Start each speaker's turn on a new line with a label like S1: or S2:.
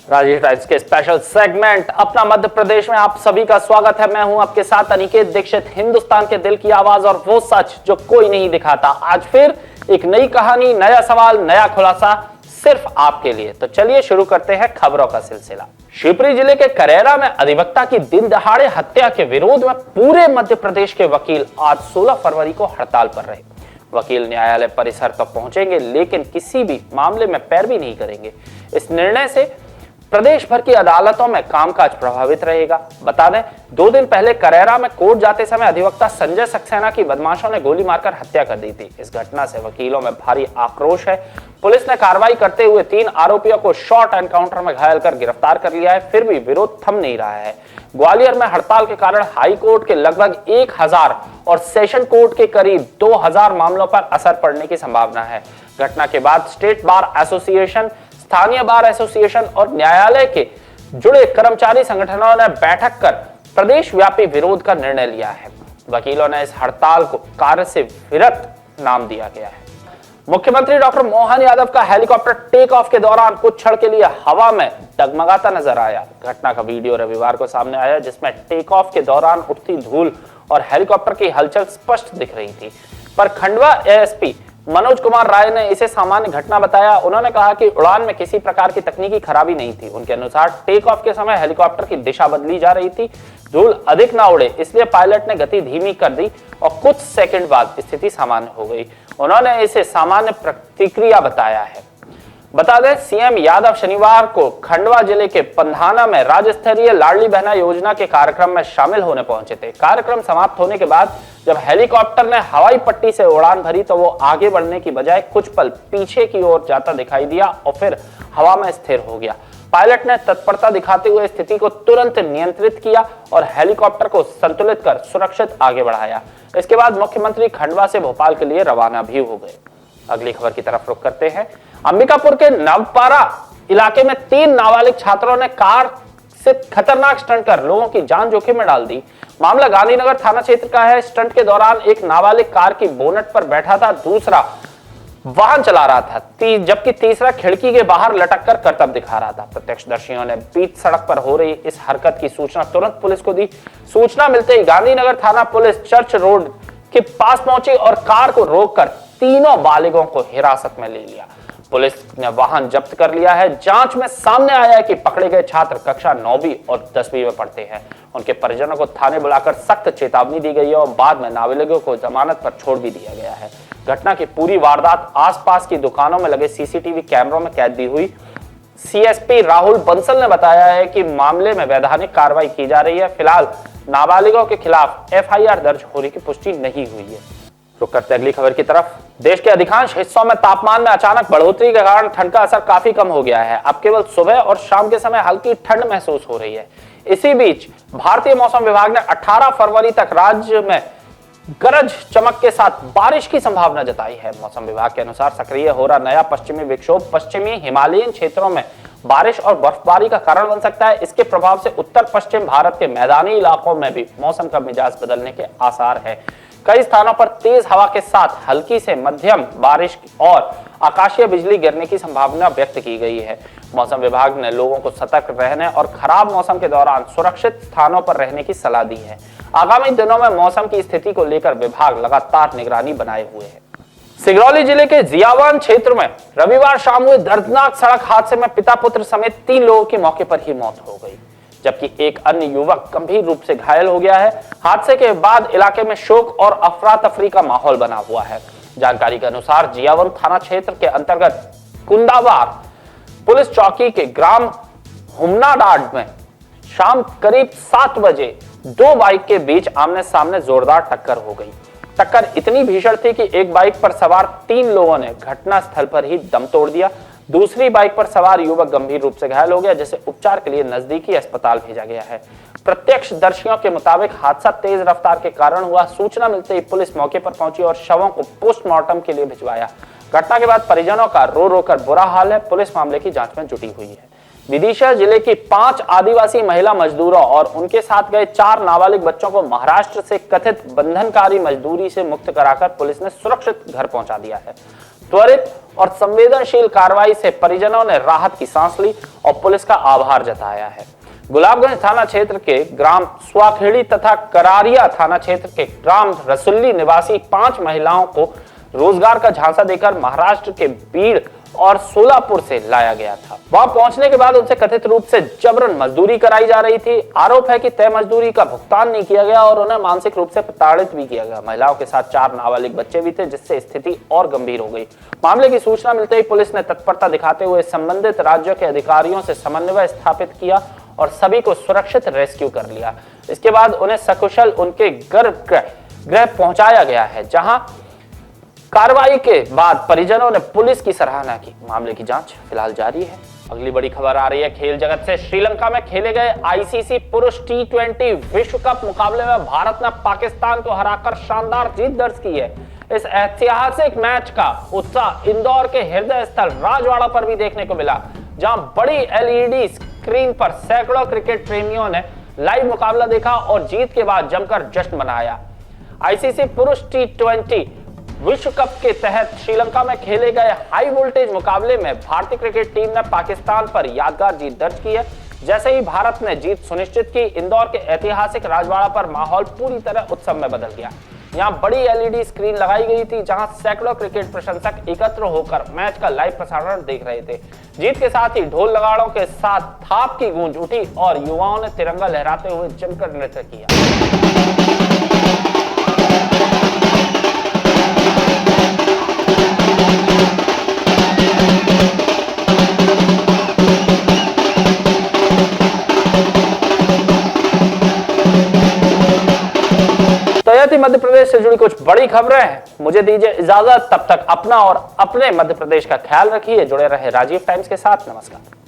S1: Rajiv times के special segment अपना मध्य प्रदेश में आप सभी का स्वागत है। मैं हूं आपके साथ अनिकेत दीक्षित, हिंदुस्तान के दिल की आवाज और वो सच जो कोई नहीं दिखाता। आज फिर एक नई कहानी, नया सवाल, नया खुलासा सिर्फ आपके लिए। तो चलिए शुरू करते हैं खबरों का सिलसिला। शिवपुरी जिले के करेरा में अधिवक्ता की दिन दहाड़े हत्या के विरोध में पूरे मध्य प्रदेश के वकील आज 16 फरवरी को हड़ताल पर रहे। वकील न्यायालय परिसर तक पहुंचेंगे लेकिन किसी भी मामले में पैरवी नहीं करेंगे। इस निर्णय से प्रदेश भर की अदालतों में कामकाज प्रभावित रहेगा। बता दें, 2 दिन पहले करेरा में कोर्ट जाते समय अधिवक्ता संजय सक्सेना की बदमाशों ने गोली मारकर हत्या कर दी थी। इस घटना से वकीलों में भारी आक्रोश है। पुलिस ने कार्रवाई करते हुए 3 आरोपियों को शॉर्ट एनकाउंटर में घायल कर गिरफ्तार कर लिया है। फिर भी विरोध थम नहीं रहा है। ग्वालियर में हड़ताल के कारण हाई कोर्ट के लगभग 1000 और सेशन कोर्ट के करीब 2000 मामलों पर असर पड़ने की संभावना है। घटना के बाद स्टेट बार एसोसिएशन, स्थानीय बार एसोसिएशन और न्यायालय के जुड़े कर्मचारी संगठनों ने बैठक कर प्रदेश व्यापी विरोध का निर्णय लिया है। वकीलों ने इस हड़ताल को कार्य से विरत नाम दिया गया है। मुख्यमंत्री डॉक्टर मोहन यादव का हेलीकॉप्टर टेक ऑफ के दौरान कुछ क्षण के लिए हवा में डगमगाता नजर आया। घटना का वीडियो रविवार को सामने आया जिसमें टेक ऑफ के दौरान उठती धूल और हेलीकॉप्टर की हलचल स्पष्ट दिख रही थी। पर खंडवा एएसपी मनोज कुमार राय ने इसे सामान्य घटना बताया। उन्होंने कहा कि उड़ान में किसी प्रकार की तकनीकी खराबी नहीं थी। उनके अनुसार टेक ऑफ के समय हेलीकॉप्टर की दिशा बदली जा रही थी। धूल अधिक ना उड़े इसलिए पायलट ने गति धीमी कर दी और कुछ सेकंड बाद स्थिति सामान्य हो गई। उन्होंने इसे सामान्य प्रतिक्रिया बताया है। बता दें, सीएम यादव शनिवार को खंडवा जिले के पंधाना में राज्य स्तरीय लाडली बहना योजना के कार्यक्रम में शामिल होने पहुंचे थे। कार्यक्रम समाप्त होने के बाद जब हेलीकॉप्टर ने हवाई पट्टी से उड़ान भरी तो वो आगे बढ़ने की बजाय कुछ पल पीछे की ओर जाता दिखाई दिया और फिर हवा में स्थिर हो गया। पायलट ने तत्परता दिखाते हुए स्थिति को तुरंत नियंत्रित किया और हेलीकॉप्टर को संतुलित कर सुरक्षित आगे बढ़ाया। इसके बाद मुख्यमंत्री खंडवा से भोपाल के लिए रवाना भी हो गए। अगली खबर की तरफ रुख करते हैं। अंबिकापुर के नवपारा इलाके में 3 नाबालिग छात्रों ने कार से खतरनाक स्टंट कर लोगों की जान जोखिम में डाल दी। मामला गांधीनगर थाना क्षेत्र का है। स्टंट के दौरान एक नाबालिग कार की बोनट पर बैठा था, दूसरा वाहन चला रहा था, जबकि तीसरा खिड़की के बाहर लटक कर करतब दिखा रहा था। प्रत्यक्षदर्शियों ने बीच सड़क पर हो रही इस हरकत की सूचना तुरंत पुलिस को दी। सूचना मिलते ही गांधीनगर थाना पुलिस चर्च रोड के पास पहुंची और कार को रोककर तीनों बालिगों को हिरासत में ले लिया। पुलिस ने वाहन जब्त कर लिया है। जांच में सामने आया है कि पकड़े गए छात्र कक्षा 9वीं और 10वीं में पढ़ते हैं। उनके परिजनों को थाने बुलाकर सख्त चेतावनी दी गई है और बाद में नाबालिगों को जमानत पर छोड़ भी दिया गया है। घटना की पूरी वारदात आसपास की दुकानों में लगे सीसीटीवी कैमरों में कैद भी हुई। सीएसपी राहुल बंसल ने बताया है कि मामले में वैधानिक कार्रवाई की जा रही है। फिलहाल नाबालिगों के खिलाफ एफआईआर दर्ज होने की पुष्टि नहीं हुई है। रुक करते अगली खबर की तरफ। देश के अधिकांश हिस्सों में तापमान में अचानक बढ़ोतरी के कारण ठंड का असर काफी कम हो गया है। अब केवल सुबह और शाम के समय हल्की ठंड महसूस हो रही है। इसी बीच भारतीय मौसम विभाग ने 18 फरवरी तक राज्य में गरज चमक के साथ बारिश की संभावना जताई है। मौसम विभाग के अनुसार सक्रिय हो रहा नया पश्चिमी विक्षोभ पश्चिमी हिमालयन क्षेत्रों में बारिश और बर्फबारी का कारण बन सकता है। इसके प्रभाव से उत्तर पश्चिम भारत के मैदानी इलाकों में भी मौसम का मिजाज बदलने के आसार है। कई स्थानों पर तेज हवा के साथ हल्की से मध्यम बारिश और आकाशीय बिजली गिरने की संभावना व्यक्त की गई है। मौसम विभाग ने लोगों को सतर्क रहने और खराब मौसम के दौरान सुरक्षित स्थानों पर रहने की सलाह दी है। आगामी दिनों में मौसम की स्थिति को लेकर विभाग लगातार निगरानी बनाए हुए है। सिंगरौली जिले के जियावान क्षेत्र में रविवार शाम हुए दर्दनाक सड़क हादसे में पिता पुत्र समेत 3 लोगों की मौके पर ही मौत हो गई, जबकि एक अन्य युवक गंभीर रूप से घायल हो गया है। हादसे के बाद इलाके में शोक और अफरा तफरी का माहौल बना हुआ है। जानकारी के अनुसार जियावन थाना क्षेत्र के अंतर्गत कुंदावार पुलिस चौकी के ग्राम हुमनाडाड में शाम करीब 7 बजे 2 बाइक के बीच आमने सामने जोरदार टक्कर हो गई। टक्कर इतनी भीषण थी कि एक बाइक पर सवार 3 लोगों ने घटनास्थल पर ही दम तोड़ दिया। दूसरी बाइक पर सवार युवक गंभीर रूप से घायल हो गया, जिसे उपचार के लिए नजदीकी अस्पताल भेजा गया है। प्रत्यक्षदर्शियों के मुताबिक हादसा तेज रफ्तार के कारण हुआ। सूचना मिलते ही पुलिस मौके पर पहुंची और शवों को पोस्टमार्टम के लिए भिजवाया। घटना के बाद परिजनों का रो रो कर बुरा हाल है। पुलिस मामले की जांच में जुटी हुई है। विदिशा जिले की 5 आदिवासी महिला मजदूरों और उनके साथ गए 4 नाबालिग बच्चों को महाराष्ट्र से कथित बंधनकारी मजदूरी से मुक्त कराकर पुलिस ने सुरक्षित घर पहुंचा दिया है। त्वरित और संवेदनशील कार्रवाई से परिजनों ने राहत की सांस ली और पुलिस का आभार जताया है। गुलाबगंज थाना क्षेत्र के ग्राम स्वाखेड़ी तथा करारिया थाना क्षेत्र के ग्राम रसुल्ली निवासी 5 महिलाओं को रोजगार का झांसा देकर महाराष्ट्र के बीड़ और सोलापुर से लाया गया था। वहां पहुंचने के बाद उनसे कथित रूप से जबरन मजदूरी कराई जा रही थी। आरोप है कि तय मजदूरी का भुगतान नहीं किया गया और उन्हें मानसिक रूप से प्रताड़ित भी किया गया। महिलाओं के साथ 4 नाबालिग बच्चे भी थे, जिससे स्थिति और गंभीर हो गई। मामले की सूचना मिलते ही पुलिस ने तत्परता दिखाते हुए संबंधित राज्यों के अधिकारियों से समन्वय स्थापित किया और सभी को सुरक्षित रेस्क्यू कर लिया। इसके बाद उन्हें सकुशल उनके गृह पहुंचाया गया है, जहां कार्रवाई के बाद परिजनों ने पुलिस की सराहना की। मामले की जांच फिलहाल जारी है। अगली बड़ी खबर आ रही है खेल जगत से। श्रीलंका में खेले गए आईसीसी पुरुष T20 विश्व कप मुकाबले में भारत ने पाकिस्तान को हराकर शानदार जीत दर्ज की है। इस ऐतिहासिक मैच का उत्साह इंदौर के हृदय स्थल राजवाड़ा पर भी देखने को मिला, जहां बड़ी LED स्क्रीन पर सैकड़ों क्रिकेट प्रेमियों ने लाइव मुकाबला देखा और जीत के बाद जमकर जश्न मनाया। आईसीसी पुरुष T20 विश्व कप के तहत श्रीलंका में खेले गए हाई वोल्टेज मुकाबले में भारतीय क्रिकेट टीम ने पाकिस्तान पर यादगार जीत दर्ज की है। जैसे ही भारत ने जीत सुनिश्चित की, इंदौर के ऐतिहासिक राजवाड़ा पर माहौल पूरी तरह उत्सव में बदल गया। यहां बड़ी LED स्क्रीन लगाई गई थी, जहां सैकड़ों क्रिकेट प्रशंसक एकत्र होकर मैच का लाइव प्रसारण देख रहे थे। जीत के साथ ही ढोल नगाड़ों के साथ थाप की गूंज उठी और युवाओं ने तिरंगा लहराते हुए जमकर नृत्य किया। तो यह थी मध्य प्रदेश से जुड़ी कुछ बड़ी खबरें हैं। मुझे दीजिए इजाजत, तब तक अपना और अपने मध्य प्रदेश का ख्याल रखिए। जुड़े रहे राजीव टाइम्स के साथ। नमस्कार।